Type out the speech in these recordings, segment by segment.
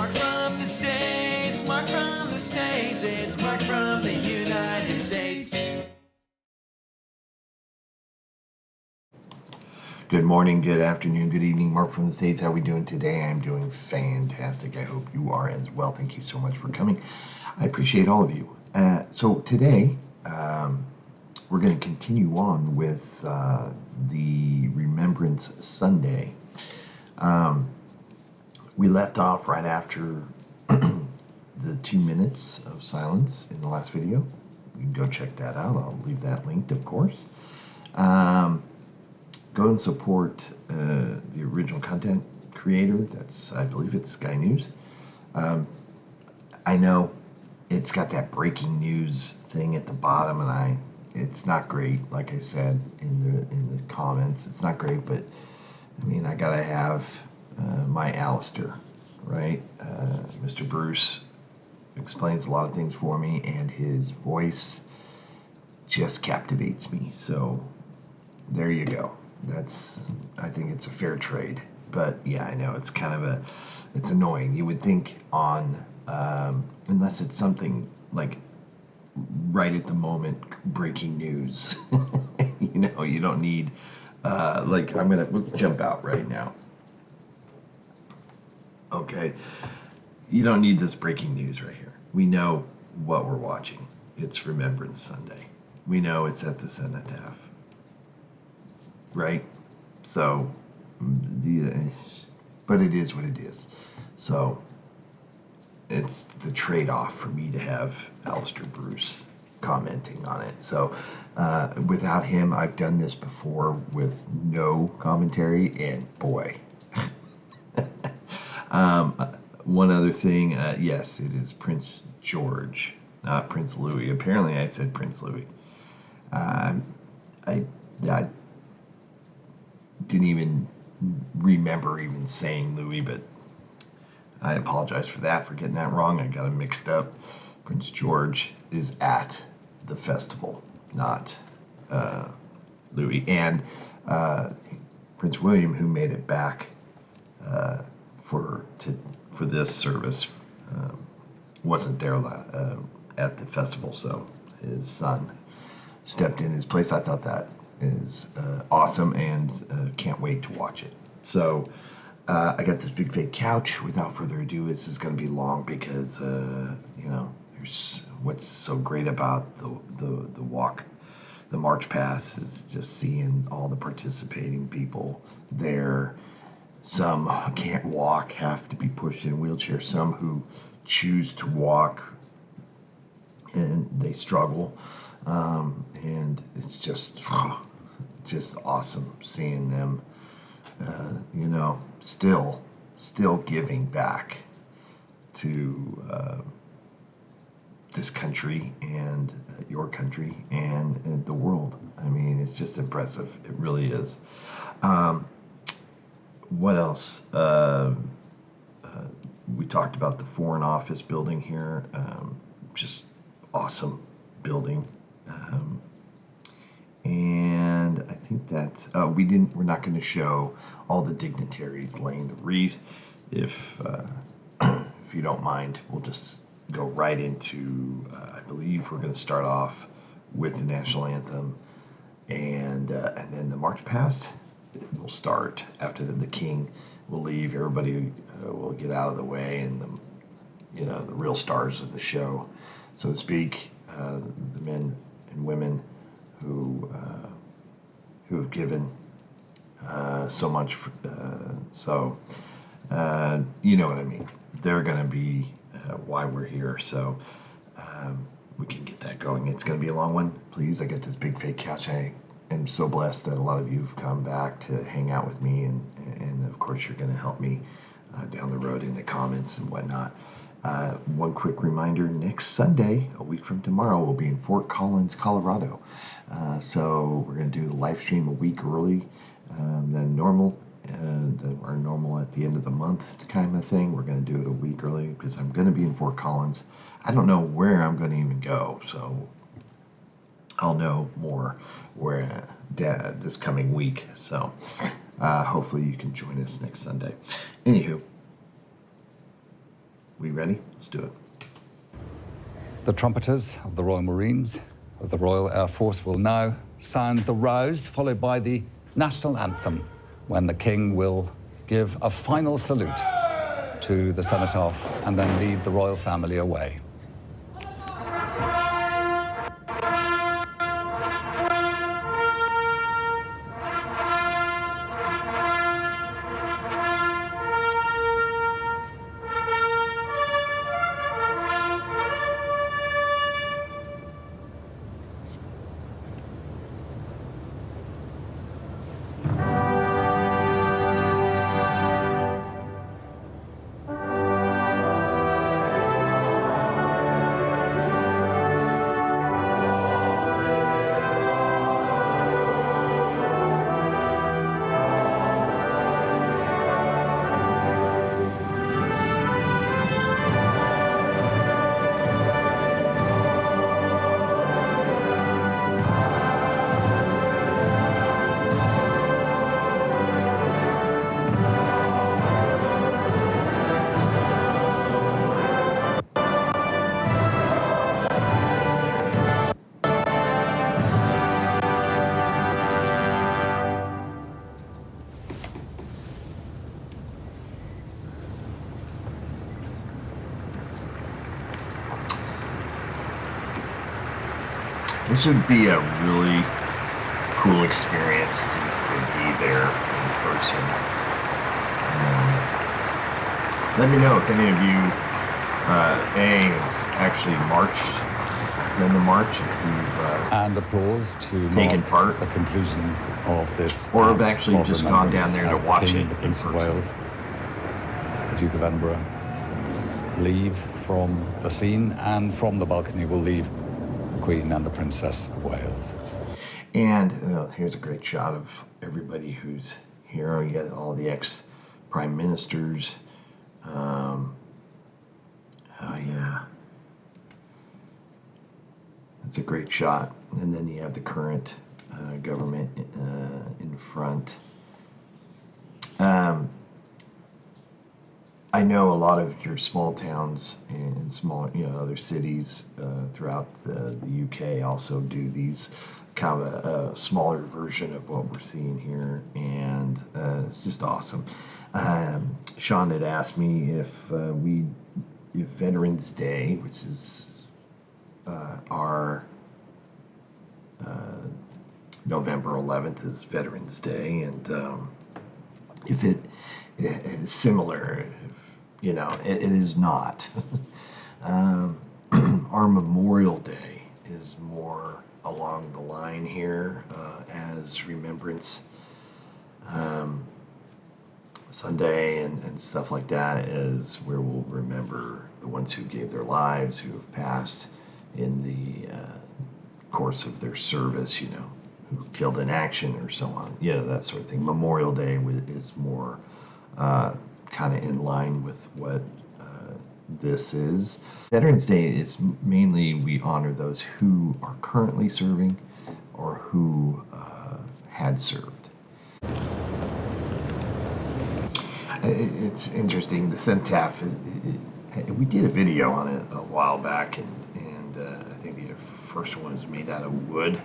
Mark from the States, Mark from the States, it's Mark from the United States. Good morning, good afternoon, good evening. Mark from the States. How are we doing today? I'm doing fantastic. I hope you are as well. Thank you so much for coming. I appreciate all of you. So today, we're going to continue on with the Remembrance Sunday. We left off right after the 2 minutes of silence in the last video. You can go check that out. I'll leave that linked, of course. Go and support the original content creator. That's, I believe it's Sky News. I know it's got that breaking news thing at the bottom, and it's not great. Like I said in the comments, it's not great. But I mean, I gotta have my Alistair, right? Mr. Bruce explains a lot of things for me, and his voice just captivates me. So there you go. I think it's a fair trade. But yeah, I know it's kind of it's annoying. You would think on, unless it's something like right at the moment breaking news, you don't need, let's jump out right now. Okay. You don't need this breaking news right here. We know what we're watching. It's Remembrance Sunday. We know it's at the cenotaph. Right? So, but it is what it is. So, it's the trade-off for me to have Alistair Bruce commenting on it. So, without him, I've done this before with no commentary, and boy. One other thing, yes, it is Prince George, not Prince Louis. Apparently, I said Prince Louis. I didn't even remember even saying Louis, but I apologize for that, for getting that wrong. I got it mixed up. Prince George is at the festival, not Louis. And Prince William, who made it back for this service, wasn't there at the festival, so his son stepped in his place. I thought that is awesome, and can't wait to watch it. So I got this big fake couch. Without further ado, this is going to be long because there's what's so great about the walk, the March Pass, is just seeing all the participating people there. Some can't walk, have to be pushed in wheelchairs. Some who choose to walk and they struggle. And it's just awesome seeing them, still giving back to this country and your country and the world. I mean, it's just impressive. It really is. What else? We talked about the Foreign Office building here. Just awesome building. And I think that we're not going to show all the dignitaries laying the wreath. If you don't mind, we'll just go right into, I believe we're going to start off with the national anthem, and then the March Past will start after the King will leave. Everybody will get out of the way, and the real stars of the show, so to speak, the men and women who have given so much. You know what I mean. They're going to be why we're here. So we can get that going. It's going to be a long one. Please, I got this big fake couch. I am so blessed that a lot of you have come back to hang out with me, and of course you're going to help me down the road in the comments and whatnot. One quick reminder, next Sunday, a week from tomorrow, we'll be in Fort Collins, Colorado. So we're going to do the live stream a week early than normal. Our normal at the end of the month kind of thing. We're going to do it a week early because I'm going to be in Fort Collins. I don't know where I'm going to even go, so I'll know more where this coming week. So hopefully you can join us next Sunday. Anywho, We ready? Let's do it. The trumpeters of the Royal Marines of the Royal Air Force will now sound the rouse, followed by the national anthem, when the King will give a final salute to the cenotaph and then lead the royal family away. This would be a really cool experience to be there in person. Let me know if any of you actually marched in the march, if you've And applause to taken mark part, the conclusion of this or have act actually of just gone down remembrance there as to the watch King, it the in Prince of person. Wales, the Duke of Edinburgh, leave from the scene, and from the balcony will leave the Queen and the Princess of Wales. And here's a great shot of everybody who's here. You got all the ex-prime ministers. Oh yeah, that's a great shot. And then you have the current government in front. I know a lot of your small towns and small, other cities throughout the UK also do these kind of a smaller version of what we're seeing here, and it's just awesome. Sean had asked me if Veterans Day, which is our November 11th is Veterans Day, and if it is similar, it is not. Our Memorial Day is more along the line here, as Remembrance Sunday and stuff like that is where we'll remember the ones who gave their lives, who have passed in the course of their service, who killed in action or so on, that sort of thing. Memorial Day is more kind of in line with what this is. Veterans Day is mainly we honor those who are currently serving or who had served. It's interesting, the cenotaph, we did a video on it a while back, and I think the first one was made out of wood,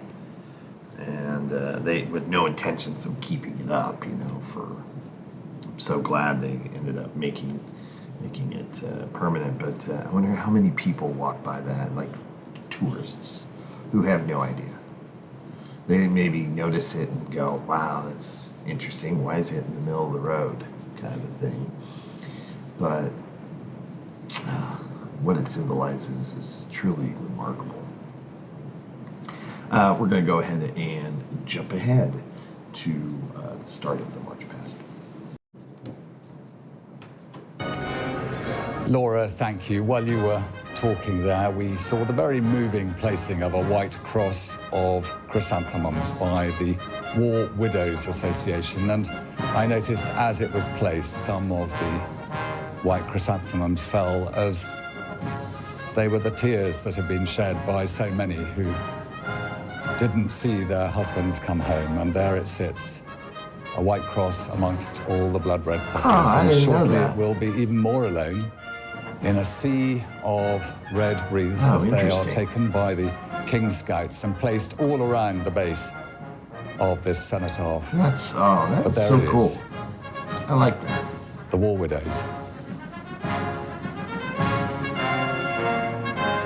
and they, with no intentions of keeping it up, I'm so glad they ended up making it permanent. But I wonder how many people walk by that, like tourists, who have no idea. They maybe notice it and go, wow, that's interesting, why is it in the middle of the road, kind of a thing. But what it symbolizes is truly remarkable. We're going to go ahead and jump ahead to the start of the March Past. Laura, thank you. While you were talking there, we saw the very moving placing of a white cross of chrysanthemums by the War Widows Association, and I noticed as it was placed, some of the white chrysanthemums fell as they were the tears that had been shed by so many who didn't see their husbands come home, and there it sits, a white cross amongst all the blood red poppies, and shortly it will be even more alone in a sea of red wreaths Oh, as they are interesting. taken by the King's Scouts and placed all around the base of this cenotaph. That's But there so it cool. is, I like that. the War Widows.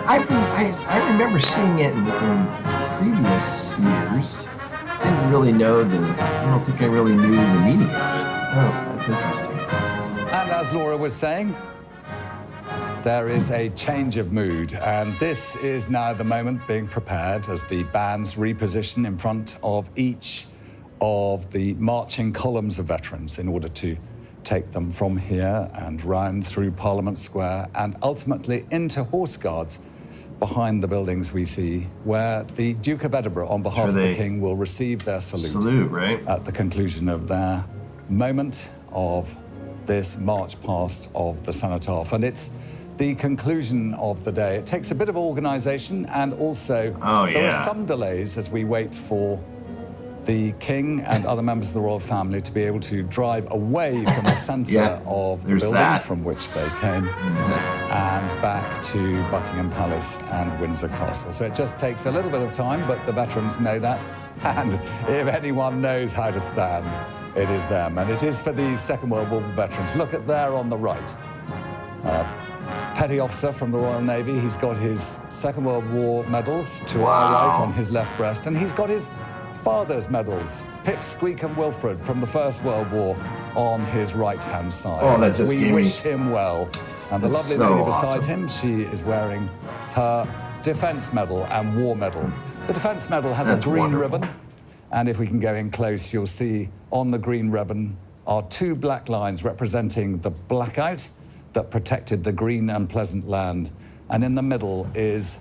I remember seeing it in previous years. Didn't really know I don't think I really knew the meaning of it. Oh, that's interesting. And as Laura was saying, there is a change of mood, and this is now the moment being prepared as the bands reposition in front of each of the marching columns of veterans in order to take them from here and round through Parliament Square and ultimately into Horse Guards behind the buildings we see, where the Duke of Edinburgh, on behalf of the King, will receive their salute Right? at the conclusion of their moment of this march past of the cenotaph. And it's the conclusion of the day. It takes a bit of organisation, and also there are some delays as we wait for the King and other members of the royal family to be able to drive away from the centre of the building from which they came and back to Buckingham Palace and Windsor Castle. So it just takes a little bit of time, but the veterans know that. And if anyone knows how to stand, it is them. And it is for the Second World War veterans. Look at there on the right. Petty officer from the Royal Navy. He's got his Second World War medals to our right on his left breast, and he's got his father's medals, Pip, Squeak and Wilfred from the First World War, on his right-hand side. Oh, that just we wish him well. And the lovely so lady beside awesome. him, she is wearing her Defence Medal and War Medal. The Defence Medal has a green ribbon, and if we can go in close, you'll see on the green ribbon are two black lines representing the blackout that protected the green and pleasant land. And in the middle is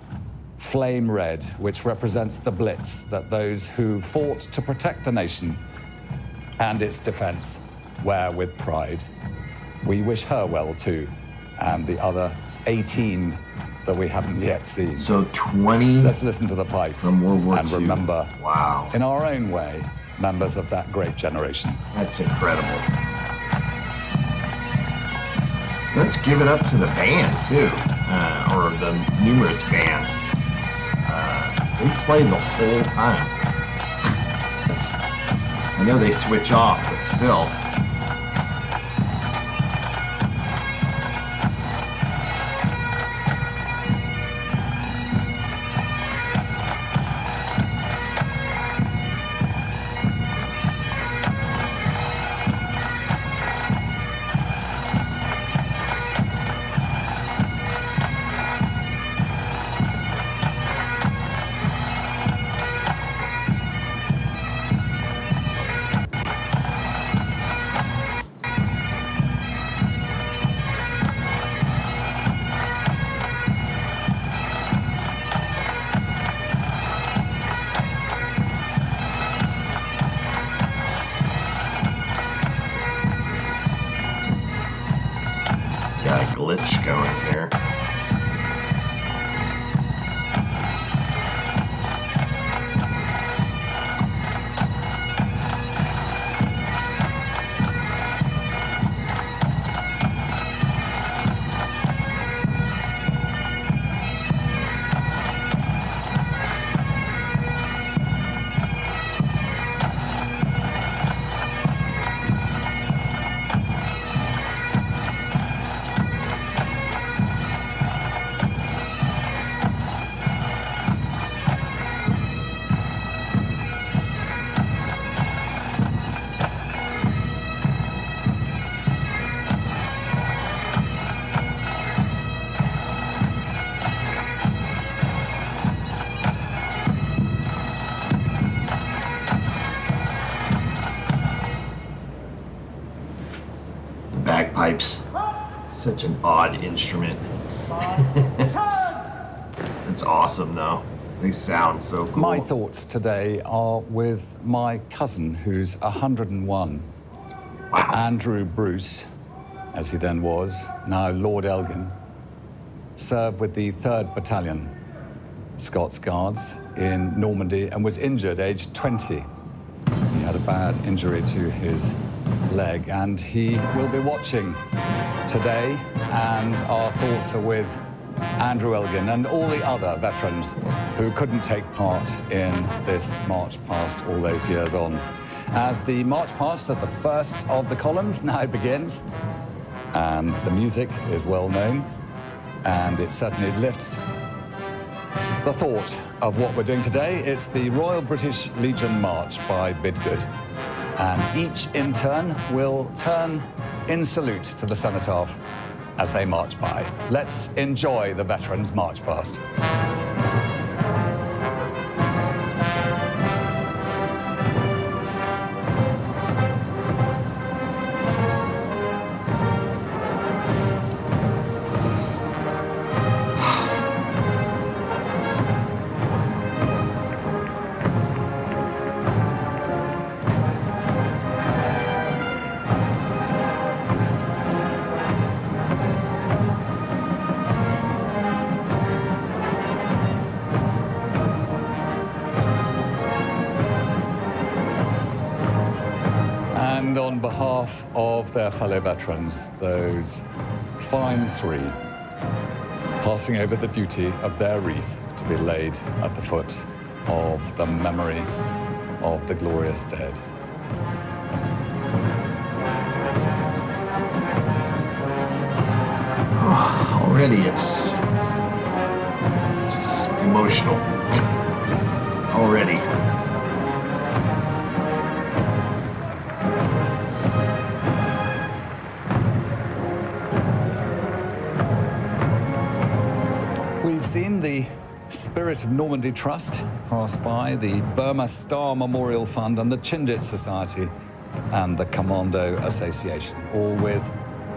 flame red, which represents the Blitz, that those who fought to protect the nation and its defence wear with pride. We wish her well too, and the other 18 that we haven't yet seen. So 20 Let's listen to the pipes from World War and II. remember, Wow. in our own way, members of that great generation. That's incredible. Let's give it up to the band too, or the numerous bands. They play the whole time. I know they switch off, but still. Got a glitch going here. Bagpipes. Such an odd instrument. It's awesome though. They sound so cool. My thoughts today are with my cousin, who's 101, Wow. Andrew Bruce, as he then was, now Lord Elgin, served with the 3rd Battalion Scots Guards in Normandy and was injured aged 20. He had a bad injury to his leg, and he will be watching today, and our thoughts are with Andrew Elgin and all the other veterans who couldn't take part in this march past all those years on. As the march past of the first of the columns now begins, and the music is well known, and it certainly lifts the thought of what we're doing today. It's the Royal British Legion March by Bidgood, and each in turn will turn in salute to the cenotaph as they march by. Let's enjoy the veterans' march past. And on behalf of their fellow veterans, those fine three, passing over the duty of their wreath to be laid at the foot of the memory of the glorious dead. Already it's just emotional. Already. We've seen the Spirit of Normandy Trust pass by, the Burma Star Memorial Fund and the Chindit Society and the Commando Association, all with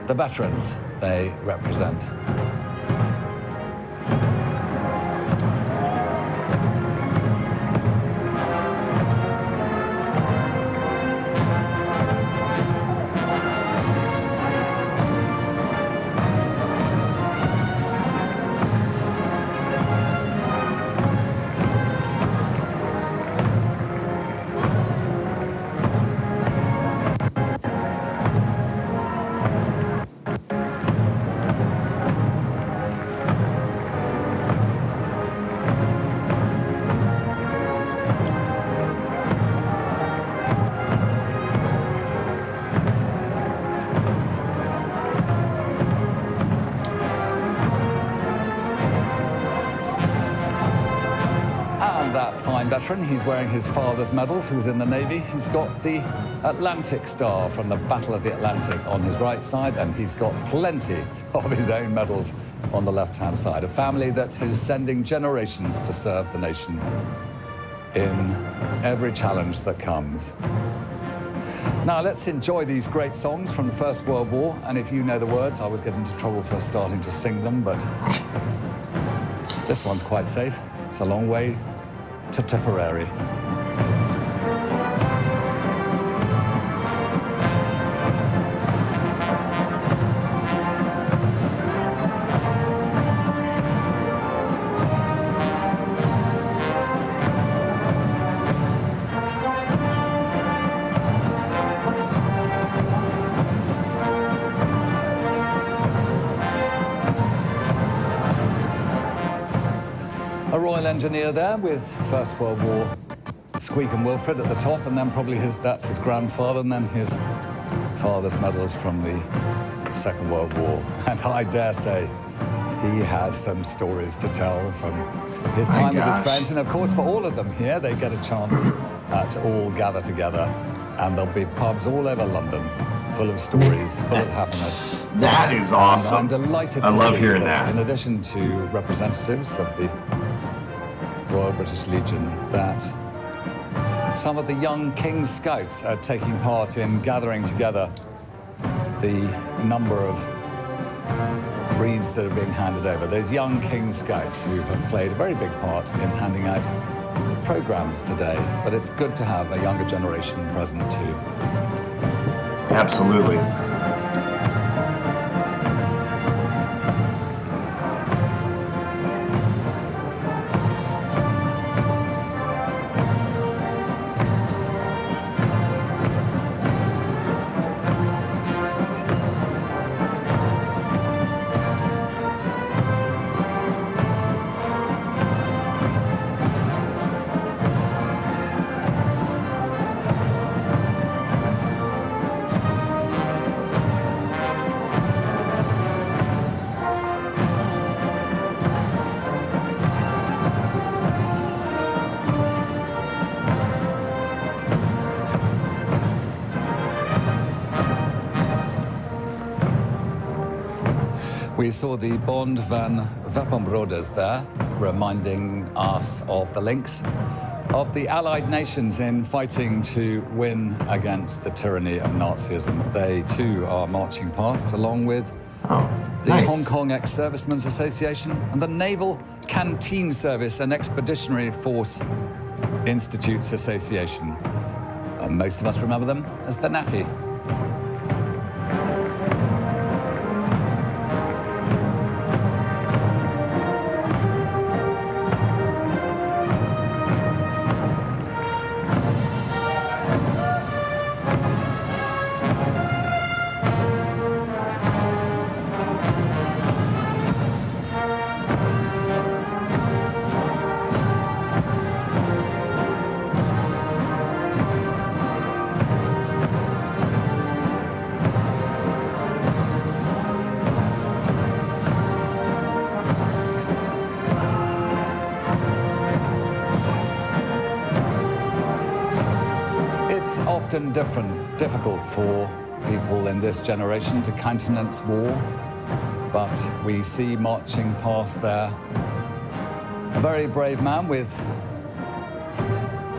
the veterans they represent. That fine veteran, he's wearing his father's medals, who was in the Navy. He's got the Atlantic Star from the Battle of the Atlantic on his right side, and he's got plenty of his own medals on the left-hand side. A family that is sending generations to serve the nation in every challenge that comes. Now, let's enjoy these great songs from the First World War, and if you know the words, I always get into trouble for starting to sing them, but this one's quite safe. It's a long way to Tipperary. A Royal Engineer there with First World War Squeak and Wilfred at the top, and then probably that's his grandfather, and then his father's medals from the Second World War. And I dare say he has some stories to tell from his time with his friends. And of course, for all of them here, they get a chance to all gather together, and there'll be pubs all over London full of stories, full of happiness. That is awesome. And I'm delighted to love see hearing that in addition to representatives of the Royal British Legion, that some of the young King's Scouts are taking part in gathering together the number of wreaths that are being handed over. Those young King's Scouts who have played a very big part in handing out the programmes today, but it's good to have a younger generation present too. Absolutely. We saw the Bond van Wapenbroeders there, reminding us of the links of the Allied nations in fighting to win against the tyranny of Nazism. They too are marching past, along with the nice. Hong Kong Ex-Servicemen's Association and the Naval Canteen Service and Expeditionary Force Institutes Association. Most of us remember them as the NAFI. It's often difficult for people in this generation to countenance war, but we see marching past there a very brave man with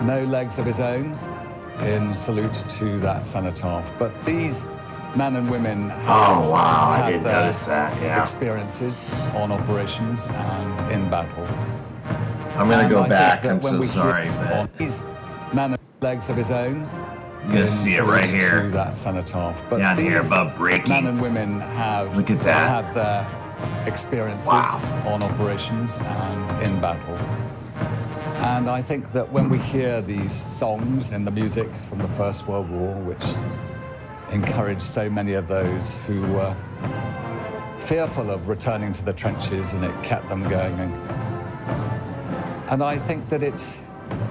no legs of his own in salute to that cenotaph. But these men and women have I had didn't their notice that. Yeah. experiences on operations and in battle. I'm gonna And go I back. think that I'm when so we sorry, hear but on these men and legs of his own, you gotta see it right salute here. to that cenotaph. But Down here these above breaking. men and women have Look at that. had their experiences Wow. on operations and in battle. And I think that when we hear these songs in the music from the First World War, which encouraged so many of those who were fearful of returning to the trenches, and it kept them going. And I think that it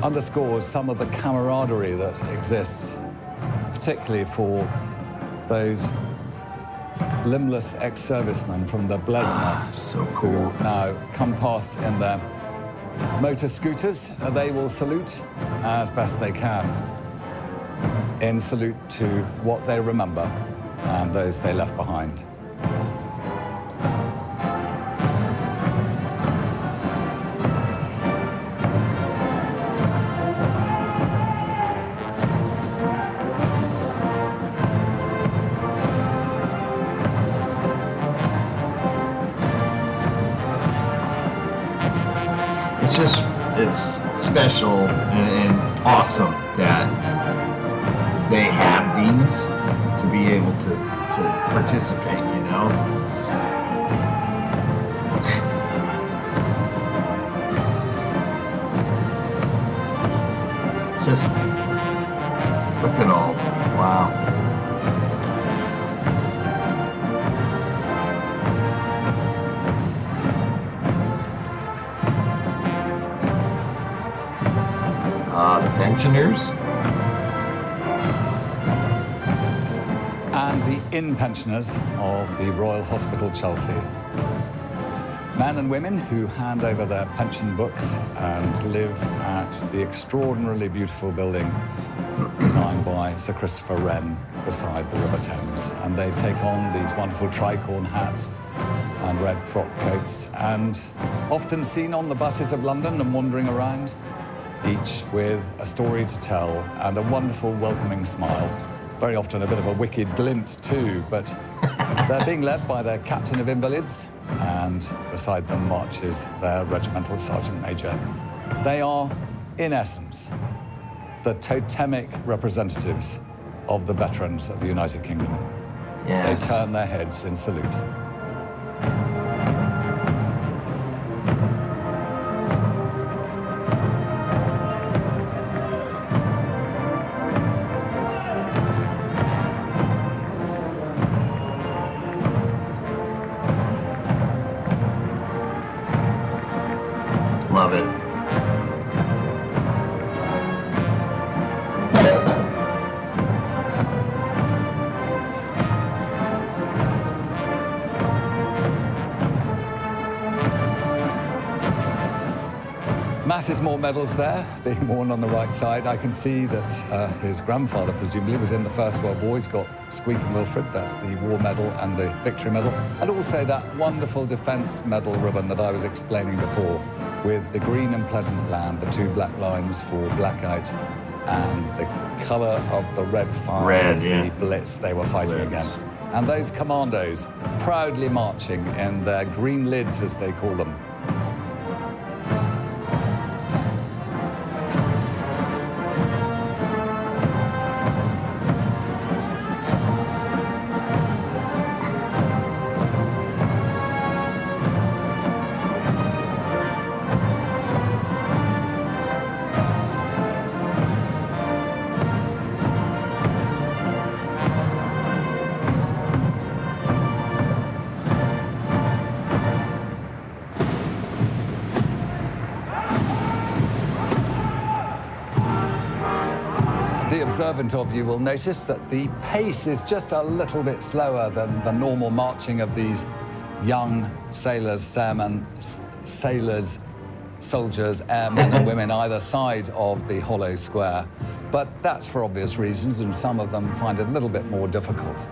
underscores some of the camaraderie that exists, particularly for those limbless ex-servicemen from the Blesna So who cool. now come past in their motor scooters. They will salute as best they can in salute to what they remember and those they left behind. It's special and awesome that they have these to be able to participate, you know? It's just, look at all, wow. The pensioners and the in-pensioners of the Royal Hospital Chelsea. Men and women who hand over their pension books and live at the extraordinarily beautiful building designed by Sir Christopher Wren beside the River Thames. And they take on these wonderful tricorn hats and red frock coats, and often seen on the buses of London and wandering around, each with a story to tell and a wonderful welcoming smile. Very often a bit of a wicked glint too, but they're being led by their captain of invalids, and beside them marches their regimental sergeant major. They are, in essence, the totemic representatives of the veterans of the United Kingdom. Yes. They turn their heads in salute. Love it. Masses more medals there, being worn on the right side. I can see that his grandfather presumably was in the First World War. He's got Squeak and Wilfred, that's the War Medal and the Victory Medal, and also that wonderful Defence Medal ribbon that I was explaining before, with the green and pleasant land, the two black lines for blackout, and the colour of the red fire of the Blitz they were fighting against. And those commandos proudly marching in their green lids, as they call them. The observant of you will notice that the pace is just a little bit slower than the normal marching of these young sailors, soldiers, airmen and women either side of the hollow square. But that's for obvious reasons, and some of them find it a little bit more difficult.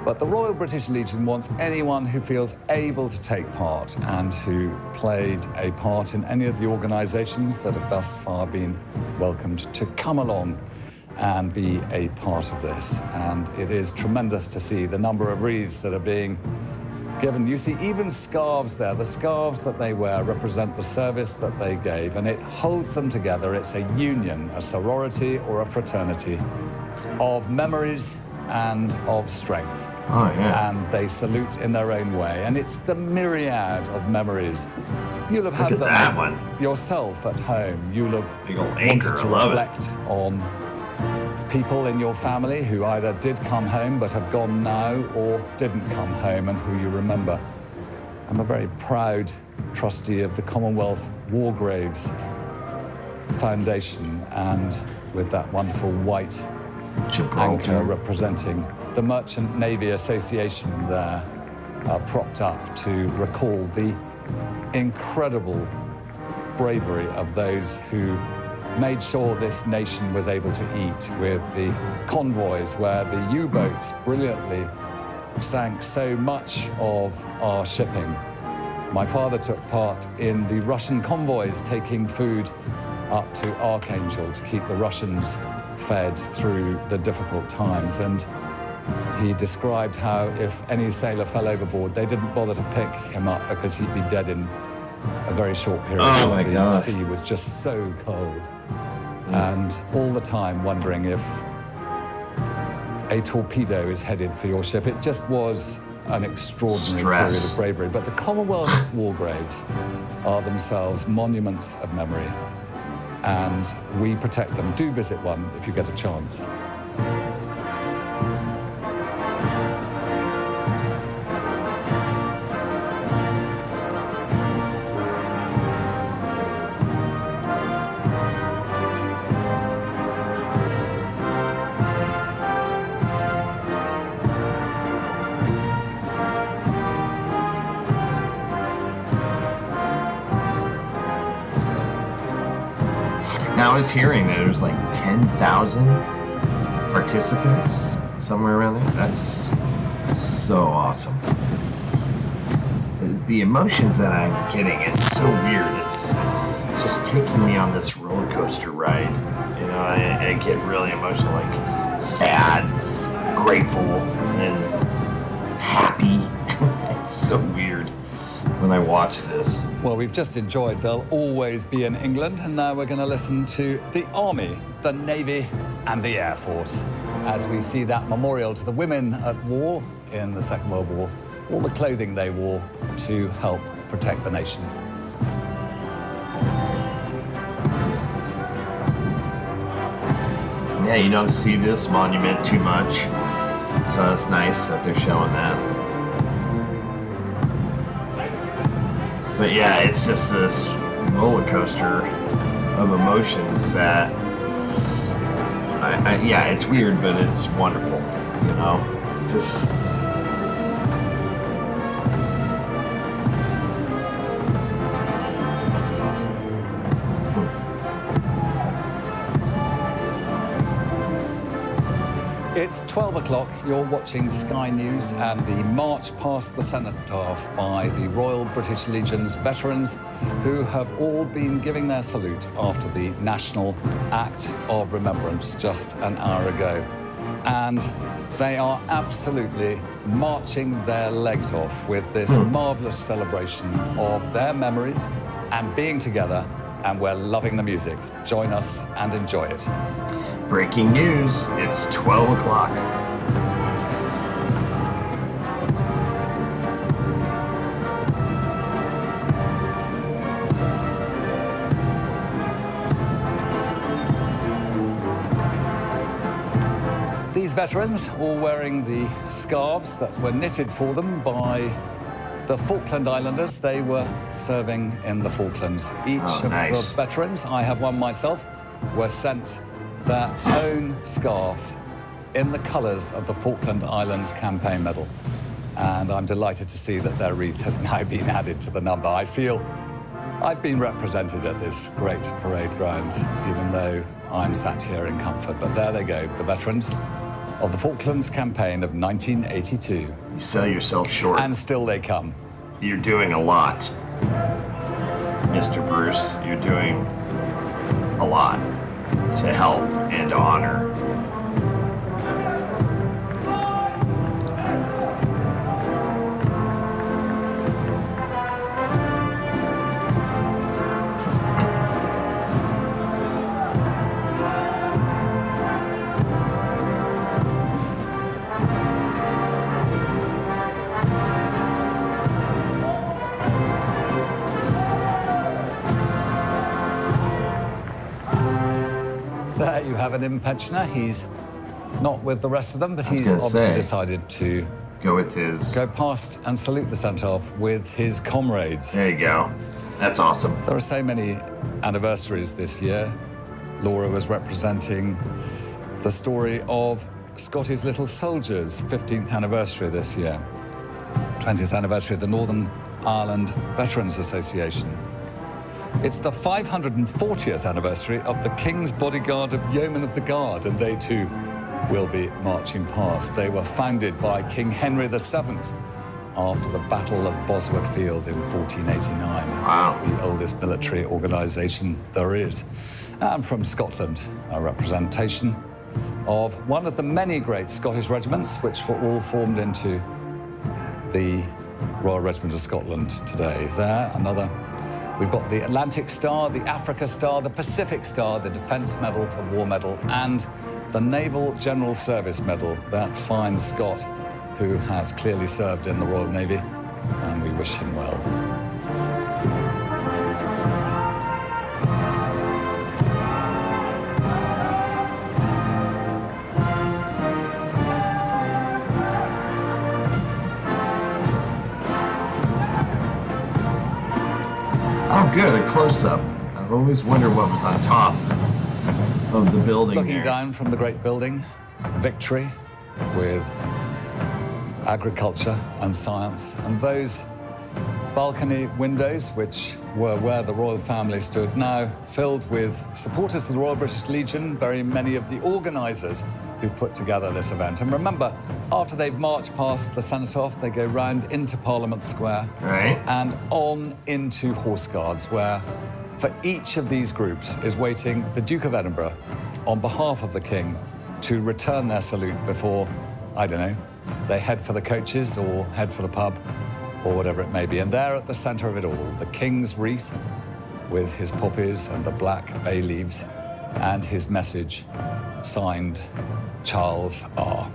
But the Royal British Legion wants anyone who feels able to take part and who played a part in any of the organisations that have thus far been welcomed to come along and be a part of this. And it is tremendous to see the number of wreaths that are being given. You see even scarves there. The scarves that they wear represent the service that they gave, and it holds them together. It's a union, a sorority or a fraternity of memories and of strength. Oh, yeah. And they salute in their own way. And it's the myriad of memories. You'll have had them that one. yourself at home. You'll have Big old anchor, wanted to I love reflect on people in your family who either did come home but have gone now or didn't come home and who you remember. I'm a very proud trustee of the Commonwealth War Graves Foundation, and with that wonderful white anchor representing the Merchant Navy Association there, propped up to recall the incredible bravery of those who made sure this nation was able to eat, with the convoys where the U-boats brilliantly sank so much of our shipping. My father took part in the Russian convoys taking food up to Archangel to keep the Russians fed through the difficult times. And he described how if any sailor fell overboard, they didn't bother to pick him up because he'd be dead in a very short period because the sea was just so cold. And all the time wondering if a torpedo is headed for your ship. It just was an extraordinary period of bravery. But the Commonwealth War Graves are themselves monuments of memory, and we protect them. Do visit one if you get a chance. Now I was hearing that it was like 10,000 participants, somewhere around there. That's so awesome. The emotions that I'm getting, it's so weird. It's just taking me on this roller coaster ride. You know, I get really emotional, like sad, grateful, and happy. It's so weird when I watch this. Well, we've just enjoyed There'll Always Be in England, and now we're going to listen to the Army, the Navy, and the Air Force as we see that memorial to the women at war in the Second World War, all the clothing they wore to help protect the nation. Yeah, you don't see this monument too much, so it's nice that they're showing that. But yeah, it's just this roller coaster of emotions that, yeah, it's weird, but it's wonderful, you know? It's just... It's 12 o'clock. You're watching Sky News and the March Past the Cenotaph by the Royal British Legion's veterans who have all been giving their salute after the National Act of Remembrance just an hour ago. And they are absolutely marching their legs off with this marvellous celebration of their memories and being together, and we're loving the music. Join us and enjoy it. Breaking news, it's 12 o'clock. These veterans, all wearing the scarves that were knitted for them by the Falkland Islanders. They were serving in the Falklands. Each of the veterans, I have one myself, were sent their own scarf in the colours of the Falkland Islands Campaign Medal. And I'm delighted to see that their wreath has now been added to the number. I feel I've been represented at this great parade ground, even though I'm sat here in comfort. But there they go, the veterans of the Falklands Campaign of 1982. You sell yourself short. And still they come. You're doing a lot, Mr. Bruce. You're doing a lot to help and honor. There you have an in-pensioner. He's not with the rest of them, but he's obviously decided to go past and salute the cenotaph with his comrades. There you go. That's awesome. There are so many anniversaries this year. Laura was representing the story of Scotty's Little Soldiers' 15th anniversary this year, 20th anniversary of the Northern Ireland Veterans Association. It's the 540th anniversary of the King's Bodyguard of Yeomen of the Guard, and they too will be marching past. They were founded by King Henry VII after the Battle of Bosworth Field in 1489. Wow. The oldest military organisation there is. And from Scotland, a representation of one of the many great Scottish regiments which were all formed into the Royal Regiment of Scotland today. There, another. We've got the Atlantic Star, the Africa Star, the Pacific Star, the Defence Medal, the War Medal, and the Naval General Service Medal, that fine Scot who has clearly served in the Royal Navy, and we wish him well. Oh, good, a close-up. I've always wondered what was on top of the building. Looking down from the great building, Victory, with agriculture and science, and those balcony windows, which were where the royal family stood, now filled with supporters of the Royal British Legion, very many of the organisers who put together this event. And remember, after they've marched past the cenotaph, they go round into Parliament Square, right, and on into Horse Guards, where for each of these groups is waiting the Duke of Edinburgh on behalf of the King to return their salute before, I don't know, they head for the coaches or head for the pub or whatever it may be. And there at the centre of it all, the King's wreath with his poppies and the black bay leaves and his message, signed Charles R.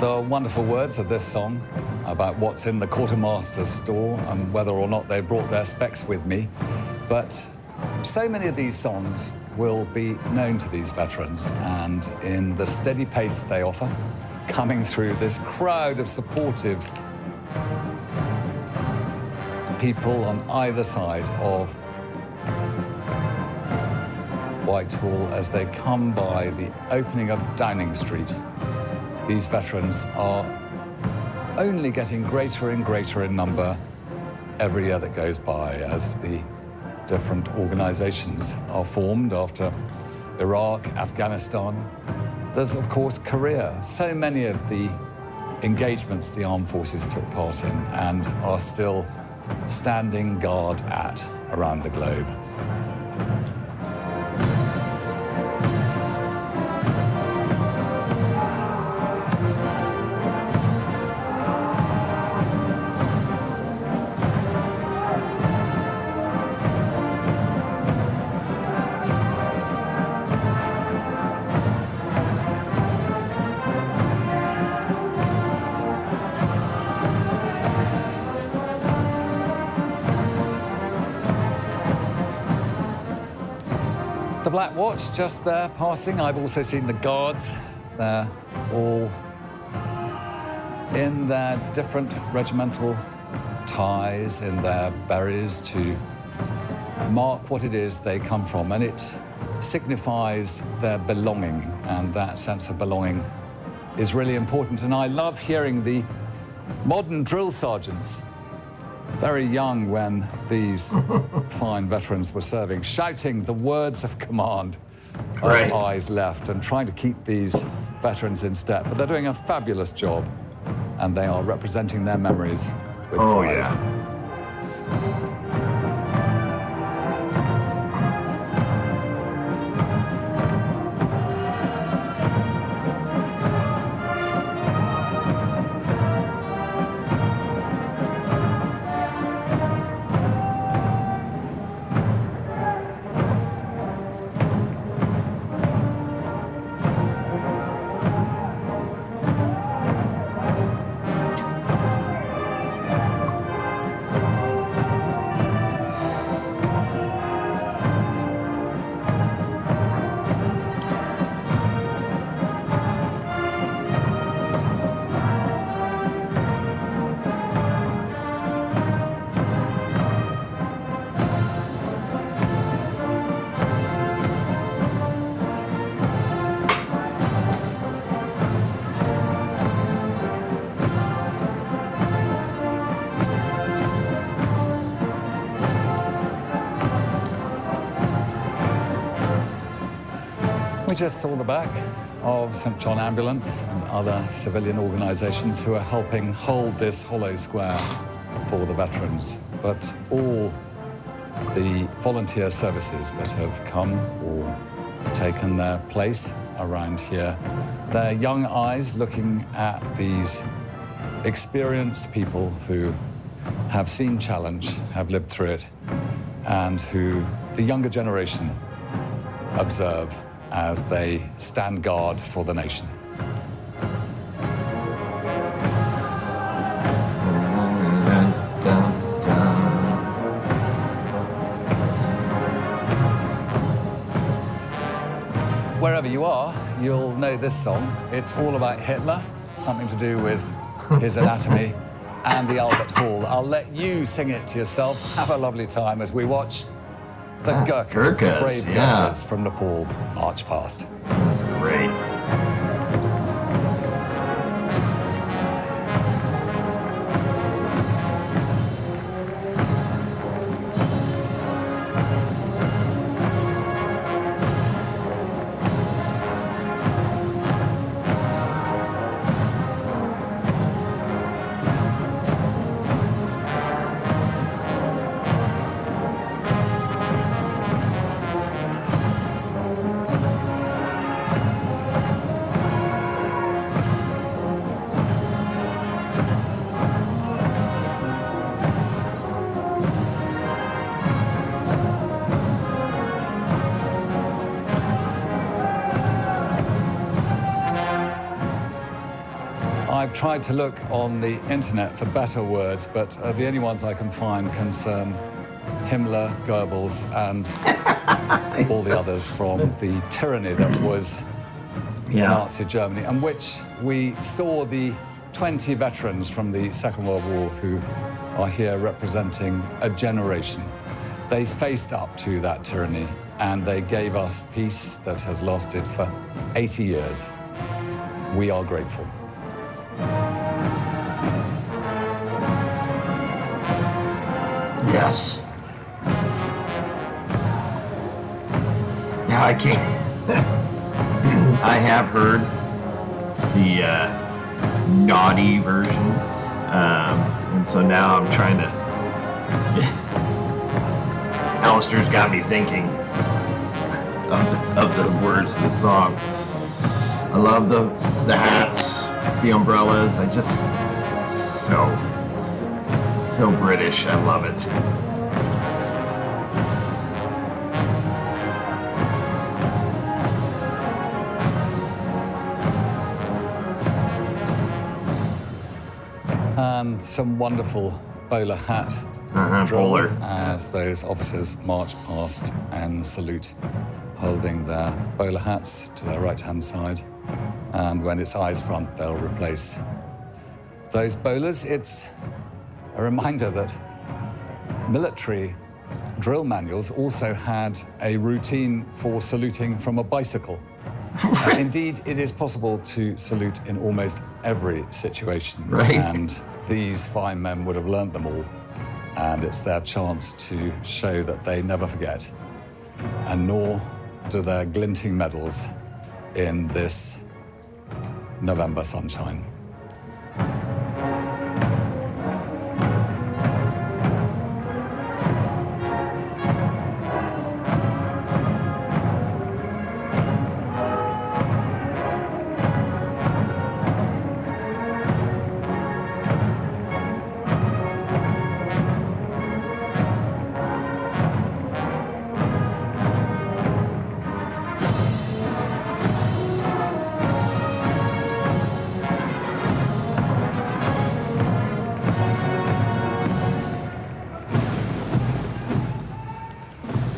The wonderful words of this song about what's in the quartermaster's store and whether or not they brought their specs with me. But so many of these songs will be known to these veterans, and in the steady pace they offer, coming through this crowd of supportive people on either side of Whitehall as they come by the opening of Downing Street. These veterans are only getting greater and greater in number every year that goes by as the different organizations are formed after Iraq, Afghanistan. There's, of course, Korea. So many of the engagements the armed forces took part in and are still standing guard at around the globe. The Black Watch just there passing. I've also seen the guards. They're all in their different regimental ties, in their berets to mark what it is they come from. And it signifies their belonging, and that sense of belonging is really important. And I love hearing the modern drill sergeants, very young when these fine veterans were serving, shouting the words of command Right. of eyes left and trying to keep these veterans in step. But they're doing a fabulous job, and they are representing their memories with Oh, pride. yeah. We just saw the back of St. John Ambulance and other civilian organisations who are helping hold this hollow square for the veterans. But all the volunteer services that have come or taken their place around here, their young eyes looking at these experienced people who have seen challenge, have lived through it, and who the younger generation observe as they stand guard for the nation. Wherever you are, you'll know this song. It's all about Hitler, something to do with his anatomy and the Albert Hall. I'll let you sing it to yourself. Have a lovely time as we watch the Gurkhas, the brave Gurkhas from Nepal march past. That's great. I've tried to look on the internet for better words, but the only ones I can find concern Himmler, Goebbels, and all the others from the tyranny that was Nazi Germany, and which we saw the 20 veterans from the Second World War who are here representing a generation. They faced up to that tyranny, and they gave us peace that has lasted for 80 years. We are grateful. Yes. Yeah, I can't. I have heard the naughty version, and so now I'm trying to. Alistair's got me thinking of the words of the song. I love the hats, the umbrellas. I just so British. I love it. And some wonderful bowler hat drill bowler. as those officers march past and salute, holding their bowler hats to their right-hand side. And when it's eyes front, they'll replace those bowlers. It's a reminder that military drill manuals also had a routine for saluting from a bicycle. Indeed, it is possible to salute in almost every situation. Right. And these fine men would have learnt them all. And it's their chance to show that they never forget. And nor do their glinting medals in this November sunshine.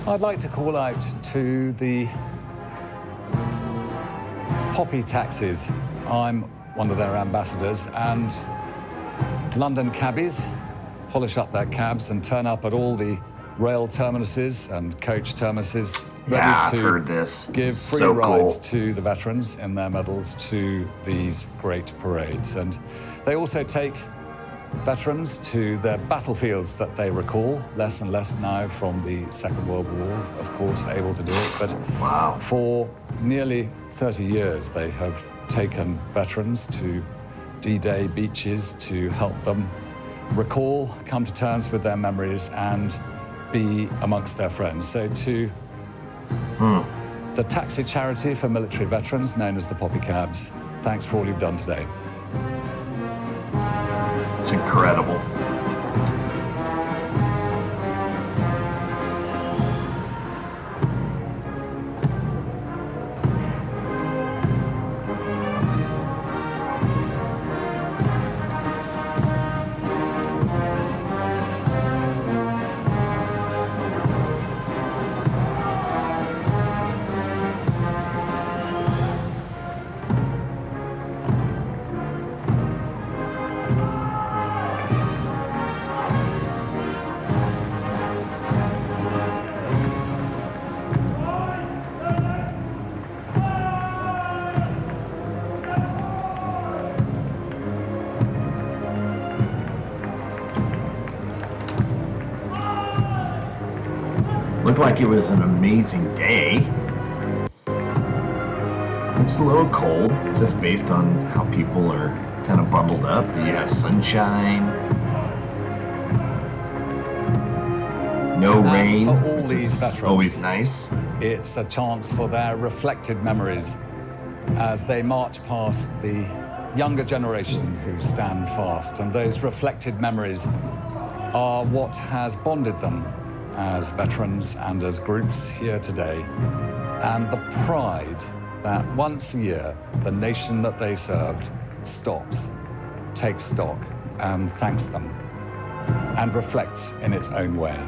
I'd like to call out to the poppy taxis. I'm one of their ambassadors, and London cabbies polish up their cabs and turn up at all the rail terminuses and coach terminuses ready to give free rides to the veterans in their medals to these great parades. And they also take veterans to their battlefields that they recall, less and less now from the Second World War, of course, able to do it. But for nearly 30 years, they have taken veterans to D-Day beaches to help them recall, come to terms with their memories, and be amongst their friends. So to the taxi charity for military veterans, known as the Poppy Cabs, thanks for all you've done today. It's incredible. Looked like it was an amazing day. It's a little cold, just based on how people are kind of bundled up. You have sunshine, no rain. For all these veterans, always nice. It's a chance for their reflected memories as they march past the younger generation who stand fast. And those reflected memories are what has bonded them as veterans and as groups here today, and the pride that once a year the nation that they served stops takes stock and thanks them and reflects in its own way.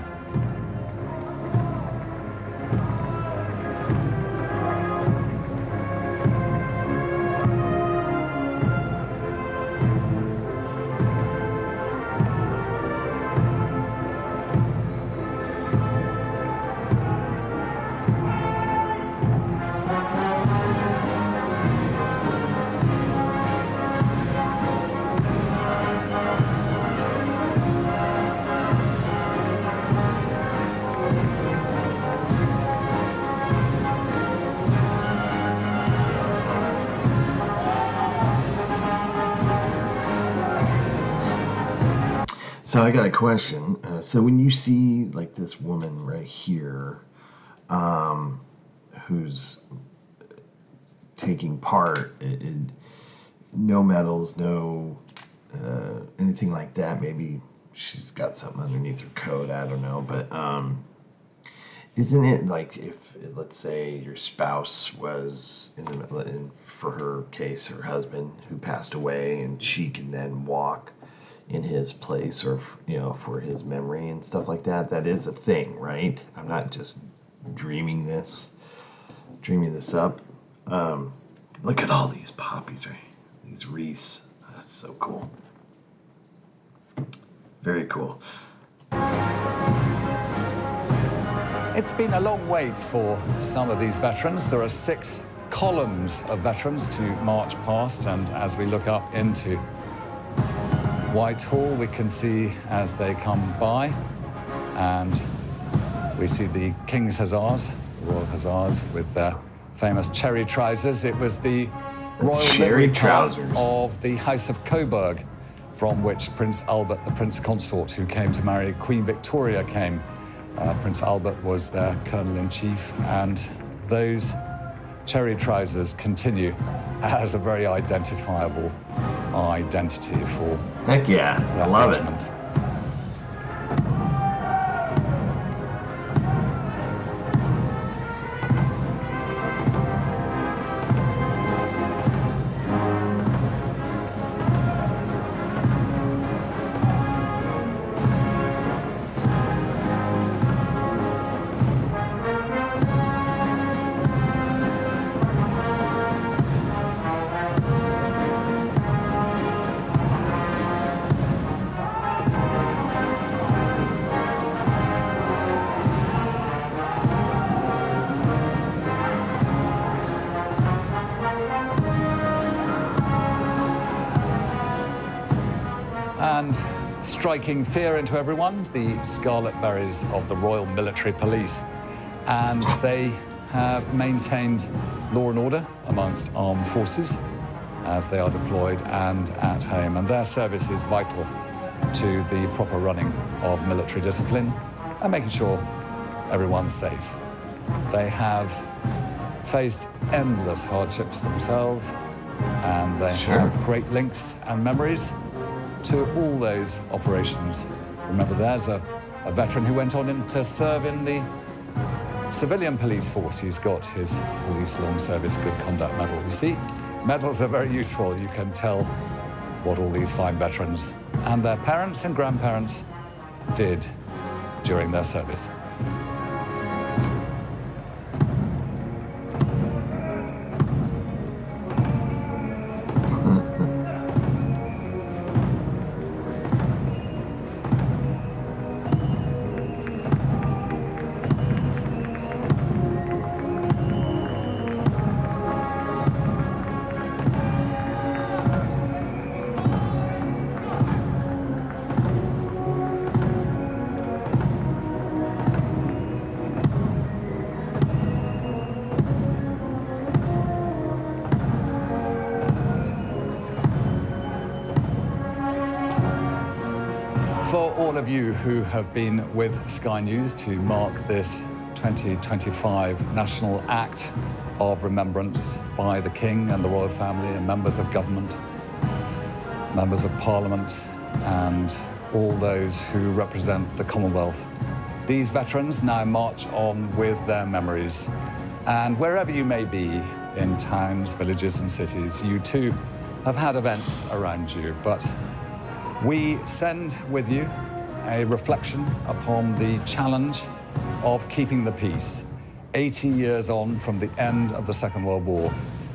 So I got a question. So when you see like this woman right here, who's taking part, no medals, no anything like that. Maybe she's got something underneath her coat. I don't know, but isn't it like if, let's say, your spouse was for her case, her husband who passed away, and she can then walk in his place, or for his memory and stuff like that. That is a thing, right? I'm not just dreaming this up. Look at all these poppies, right? These wreaths. That's so cool. Very cool. It's been a long wait for some of these veterans. There are 6 columns of veterans to march past, and as we look up into Whitehall, we can see as they come by, and we see the King's Hussars, the Royal Hussars, with their famous cherry trousers. It was the royal livery car of the House of Coburg, from which Prince Albert, the Prince Consort, who came to marry Queen Victoria, came. Prince Albert was their Colonel-in-Chief, and those cherry trousers continue as a very identifiable identity for Heck yeah, I love regiment. it. And striking fear into everyone, the scarlet berets of the Royal Military Police. And they have maintained law and order amongst armed forces as they are deployed and at home. And their service is vital to the proper running of military discipline and making sure everyone's safe. They have faced endless hardships themselves, and they have great links and memories to all those operations. Remember, there's a veteran who went on to serve in the civilian police force. He's got his Police Long Service Good Conduct Medal. You see, medals are very useful. You can tell what all these fine veterans and their parents and grandparents did during their service. For all of you who have been with Sky News to mark this 2025 National Act of Remembrance by the King and the Royal Family and members of government, members of Parliament, and all those who represent the Commonwealth, these veterans now march on with their memories. And wherever you may be, in towns, villages and cities, you too have had events around you, but we send with you a reflection upon the challenge of keeping the peace 80 years on from the end of the Second World War,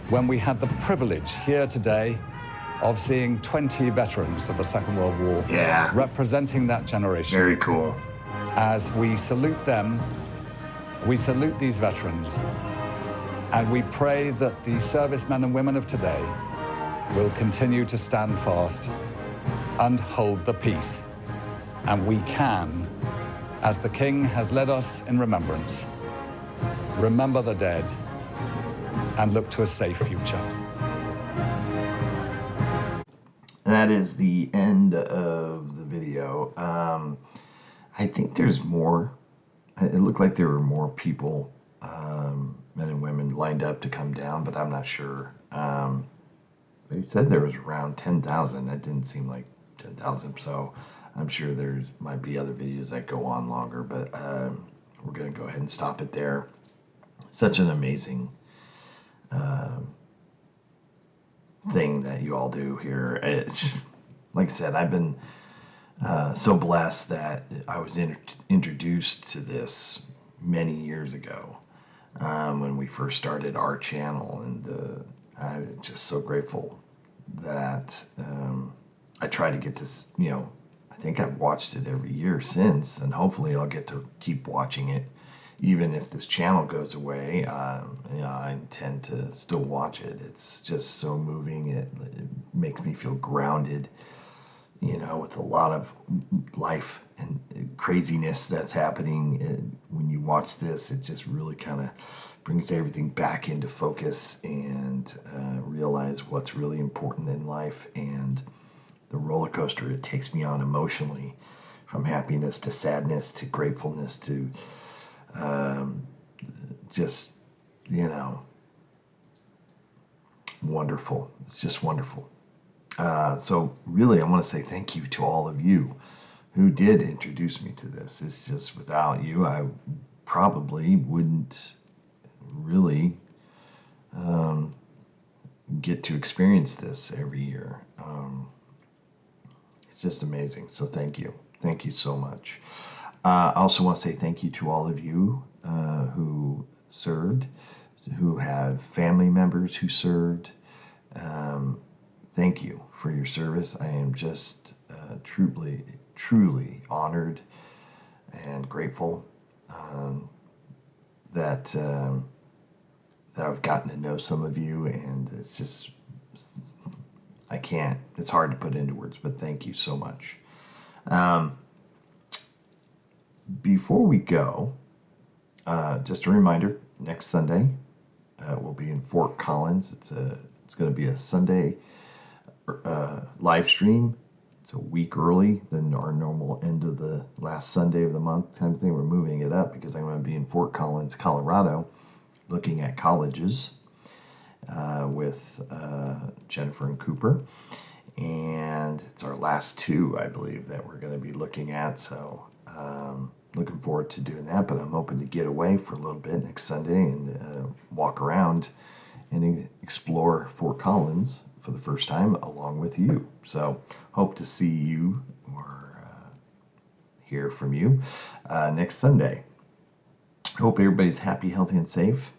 when we had the privilege here today of seeing 20 veterans of the Second World War representing that generation. Very cool. As we salute them, we salute these veterans, and we pray that the servicemen and women of today will continue to stand fast and hold the peace. And we can, as the King has led us in remembrance, remember the dead and look to a safe future. That is the end of the video. I think there's more. It looked like there were more people, men and women, lined up to come down, but I'm not sure. They said there was around 10,000. That didn't seem like 10,000, so I'm sure there might be other videos that go on longer, but we're going to go ahead and stop it there. Such an amazing thing that you all do here. Like I said, I've been so blessed that I was introduced to this many years ago when we first started our channel, and I'm just so grateful that I try to get this, I think I've watched it every year since, and hopefully I'll get to keep watching it. Even if this channel goes away, I intend to still watch it. It's just so moving. It makes me feel grounded, with a lot of life and craziness that's happening. When you watch this, it just really kind of brings everything back into focus and realize what's really important in life, and the roller coaster it takes me on emotionally, from happiness to sadness to gratefulness to just, wonderful. It's just wonderful. So really, I want to say thank you to all of you who did introduce me to this. It's just, without you, I probably wouldn't really get to experience this every year. It's just amazing. So thank you. Thank you so much. I also want to say thank you to all of you who served, who have family members who served. Thank you for your service. I am just truly honored and grateful that I've gotten to know some of you, and it's just, it's hard to put into words, but thank you so much. Before we go, just a reminder, next Sunday we'll be in Fort Collins. It's going to be a Sunday live stream. It's a week early than our normal end of the last Sunday of the month kind of thing. We're moving it up because I'm going to be in Fort Collins, Colorado, looking at colleges with Jennifer and Cooper. And it's our last two, I believe, that we're going to be looking at. So looking forward to doing that, but I'm hoping to get away for a little bit next Sunday and walk around and explore Fort Collins for the first time along with you. So hope to see you or hear from you next Sunday. Hope everybody's happy, healthy, and safe.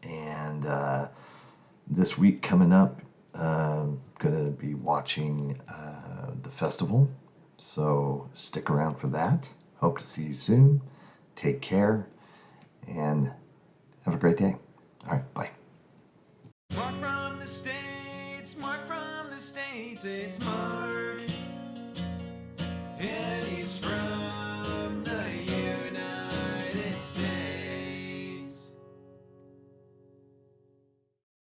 And this week coming up, going to be watching the festival. So stick around for that. Hope to see you soon. Take care and have a great day. All right, bye. Mark from the States, Mark from the States, it's Mark. And he's